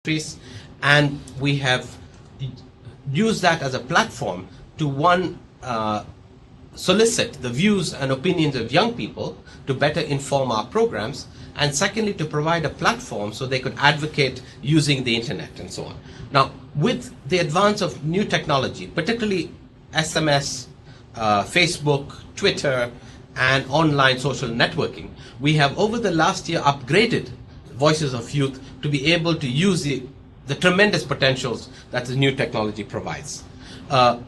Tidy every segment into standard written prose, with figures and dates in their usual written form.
countries, and we have used that as a platform to solicit the views and opinions of young people to better inform our programs, and secondly to provide a platform so they could advocate using the internet and so on. Now, with the advance of new technology, particularly SMS, Facebook, Twitter, and online social networking, we have over the last year upgraded Voices of Youth to be able to use the tremendous potentials that the new technology provides.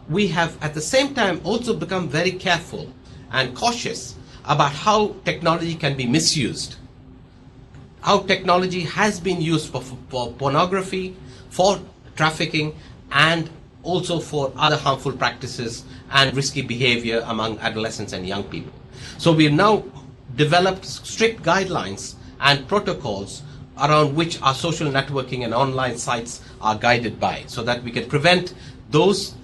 We have at the same time also become very careful and cautious about how technology can be misused, how technology has been used for pornography, for trafficking, and also for other harmful practices and risky behavior among adolescents and young people. So we've now developed strict guidelines and protocols around which our social networking and online sites are guided by, so that we can prevent those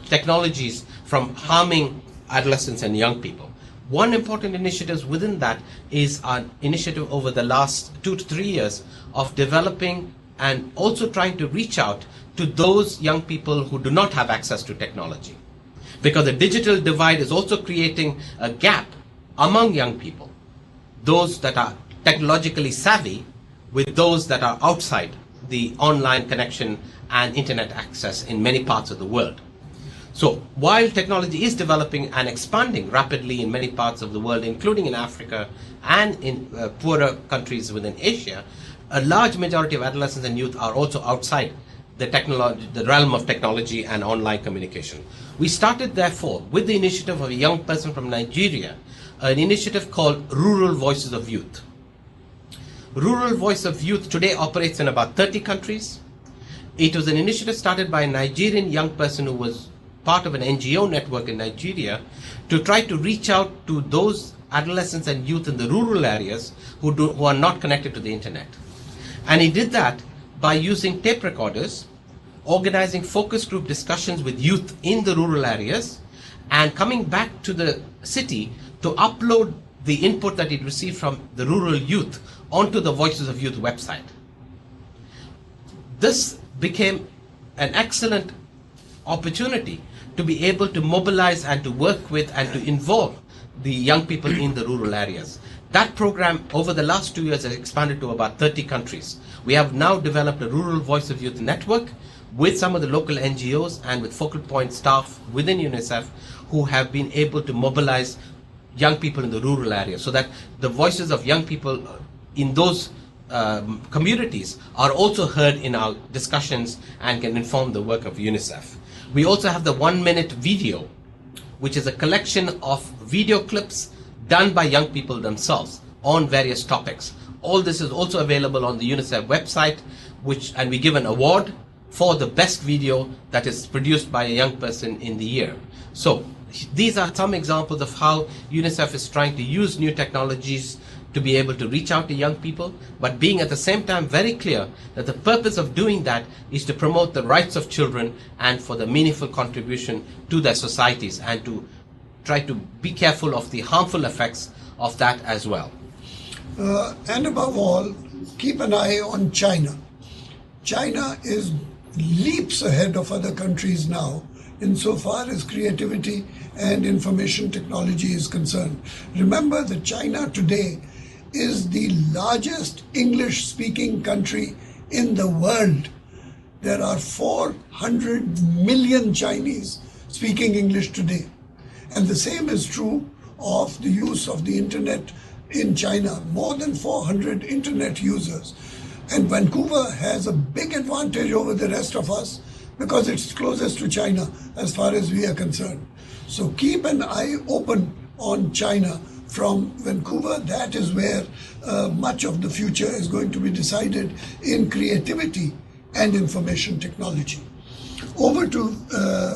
technologies from harming adolescents and young people. One important initiative within that is an initiative over the last 2 to 3 years of developing and also trying to reach out to those young people who do not have access to technology. Because the digital divide is also creating a gap among young people, those that are technologically savvy with those that are outside the online connection and internet access in many parts of the world. So while technology is developing and expanding rapidly in many parts of the world, including in Africa and in poorer countries within Asia, a large majority of adolescents and youth are also outside the realm of technology and online communication. We started, therefore, with the initiative of a young person from Nigeria, an initiative called Rural Voices of Youth. Rural Voice of Youth today operates in about 30 countries. It was an initiative started by a Nigerian young person who was part of an NGO network in Nigeria to try to reach out to those adolescents and youth in the rural areas who are not connected to the internet. And he did that by using tape recorders, organizing focus group discussions with youth in the rural areas, and coming back to the city to upload the input that he'd received from the rural youth onto the Voices of Youth website. This became an excellent opportunity to be able to mobilize and to work with and to involve the young people in the rural areas. That program over the last 2 years has expanded to about 30 countries. We have now developed a Rural Voice of Youth network with some of the local NGOs and with focal point staff within UNICEF who have been able to mobilize young people in the rural areas so that the voices of young people in those communities are also heard in our discussions and can inform the work of UNICEF. We also have the 1-minute video, which is a collection of video clips done by young people themselves on various topics. All this is also available on the UNICEF website, and we give an award for the best video that is produced by a young person in the year. So these are some examples of how UNICEF is trying to use new technologies to be able to reach out to young people, but being at the same time very clear that the purpose of doing that is to promote the rights of children and for the meaningful contribution to their societies, and to try to be careful of the harmful effects of that as well. And above all, keep an eye on China. China is leaps ahead of other countries now insofar as creativity and information technology is concerned. Remember that China today is the largest English-speaking country in the world. There are 400 million Chinese speaking English today. And the same is true of the use of the internet in China. More than 400 internet users. And Vancouver has a big advantage over the rest of us because it's closest to China as far as we are concerned. So keep an eye open on China from Vancouver. That is where much of the future is going to be decided in creativity and information technology. Over to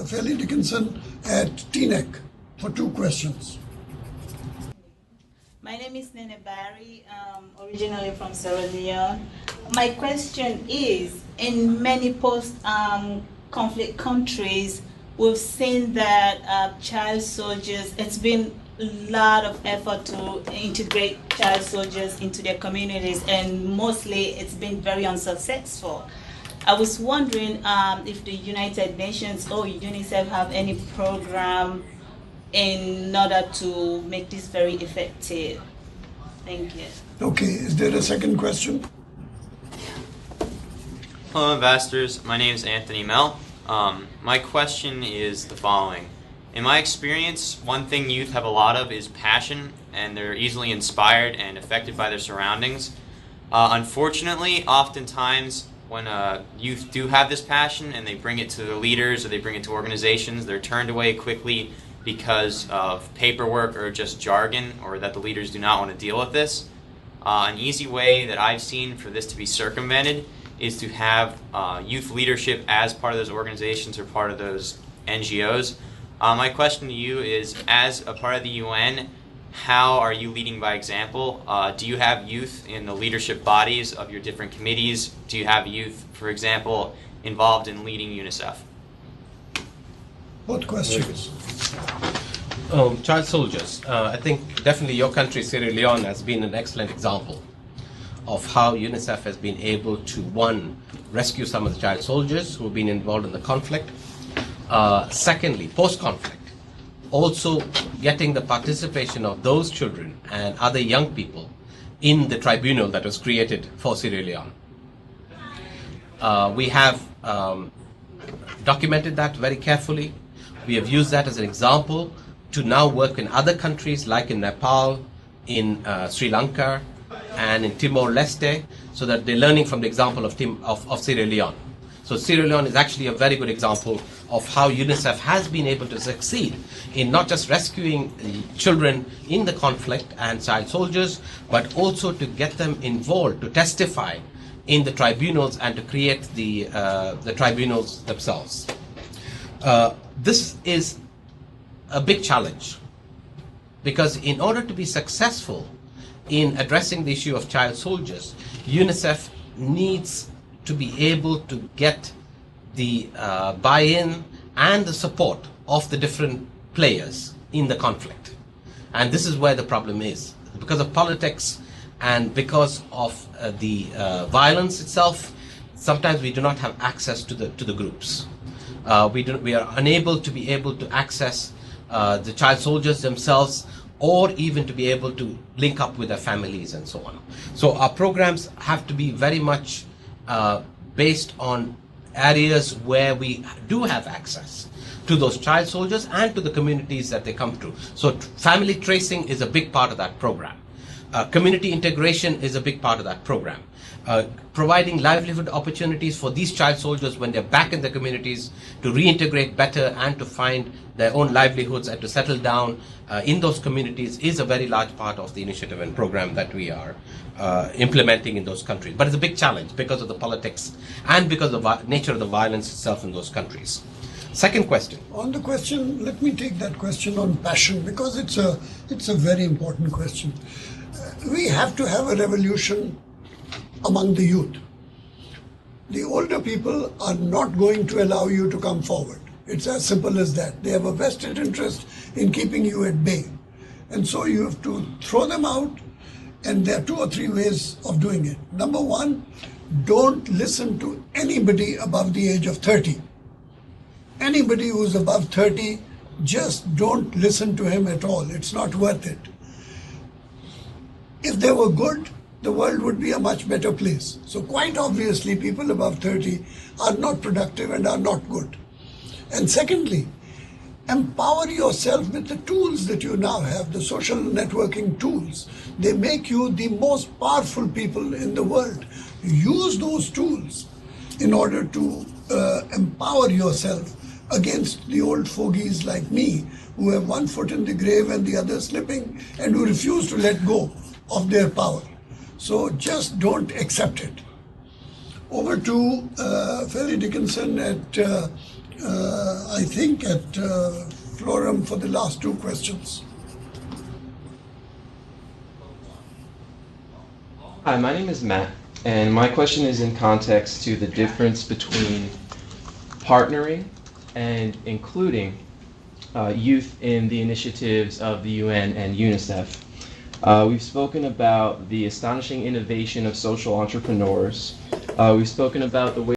Fairleigh Dickinson at TNEC for 2 questions. My name is Nene Barry, originally from Sierra Leone. My question is, in many post-conflict countries, we've seen that child soldiers, it's been lot of effort to integrate child soldiers into their communities, and mostly it's been very unsuccessful. I was wondering if the United Nations or UNICEF have any program in order to make this very effective. Thank you. Okay, is there a second question? Hello, ambassadors. My name is Anthony Mell. My question is the following. In my experience, one thing youth have a lot of is passion, and they're easily inspired and affected by their surroundings. Unfortunately, oftentimes when youth do have this passion and they bring it to the leaders or they bring it to organizations, they're turned away quickly because of paperwork or just jargon, or that the leaders do not want to deal with this. An easy way that I've seen for this to be circumvented is to have youth leadership as part of those organizations or part of those NGOs. My question to you is, as a part of the UN, how are you leading by example? Do you have youth in the leadership bodies of your different committees? Do you have youth, for example, involved in leading UNICEF? What questions? Child soldiers. I think definitely your country, Sierra Leone, has been an excellent example of how UNICEF has been able to, one, rescue some of the child soldiers who have been involved in the conflict. Secondly, post-conflict, also getting the participation of those children and other young people in the tribunal that was created for Sierra Leone. We have documented that very carefully. We have used that as an example to now work in other countries like in Nepal, in Sri Lanka, and in Timor-Leste, so that they're learning from the example of Sierra Leone. So Sierra Leone is actually a very good example of how UNICEF has been able to succeed in not just rescuing children in the conflict and child soldiers, but also to get them involved, to testify in the tribunals and to create the tribunals themselves. This is a big challenge, because in order to be successful in addressing the issue of child soldiers, UNICEF needs to be able to get the buy-in and the support of the different players in the conflict. And this is where the problem is. Because of politics and because of the violence itself, sometimes we do not have access to the groups. We are unable to be able to access the child soldiers themselves, or even to be able to link up with their families and so on. So our programs have to be very much based on areas where we do have access to those child soldiers and to the communities that they come to. So family tracing is a big part of that program. Community integration is a big part of that program. Providing livelihood opportunities for these child soldiers when they're back in the communities to reintegrate better and to find their own livelihoods and to settle down in those communities is a very large part of the initiative and program that we are implementing in those countries. But it's a big challenge because of the politics and because of the nature of the violence itself in those countries. Second question. On the question, let me take that question on passion, because it's a very important question. We have to have a revolution among the youth. The older people are not going to allow you to come forward. It's as simple as that. They have a vested interest in keeping you at bay. And so you have to throw them out, and there are 2 or 3 ways of doing it. Number one, don't listen to anybody above the age of 30. Anybody who's above 30, just don't listen to him at all. It's not worth it. If they were good, the world would be a much better place. So quite obviously, people above 30 are not productive and are not good. And secondly, empower yourself with the tools that you now have, the social networking tools. They make you the most powerful people in the world. Use those tools in order to empower yourself against the old fogies like me, who have one foot in the grave and the other slipping, and who refuse to let go of their power. So just don't accept it. Over to Ferry Dickinson at, I think, at Florum for the last 2 questions. Hi, my name is Matt, and my question is in context to the difference between partnering and including youth in the initiatives of the UN and UNICEF. We've spoken about the astonishing innovation of social entrepreneurs. We've spoken about the way